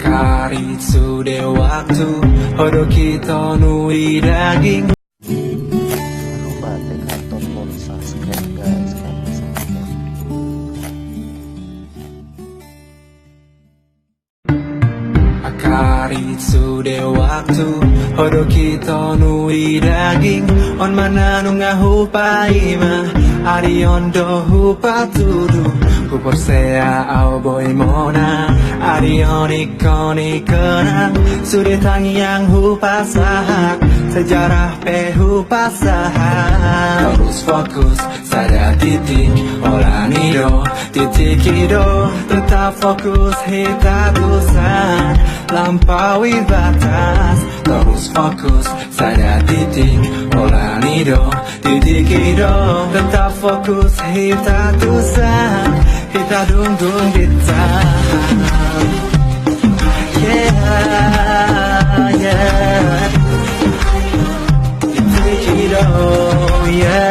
Akari sudah waktu Hodo kita nuri daging. Jangan lupa tekan tombol subscribe guys, karena subscribe. Akari sudah waktu Hodo kita nuri daging. On mana nunga hupai ma Arion do hupa tudu Kupor sea au boy mona Arion ikoni kenang Sudah tangi yang hupa sahak Sejarah pe hupa sahak. Terus fokus sada titik Olah nido titik ido. Tetap fokus hita tusan Lampaui batas. Terus fokus sada titik Olah nido titik ido. Tetap fokus hita tusan Hita dung ditahan. Yeah, yeah. Titik ido, yeah.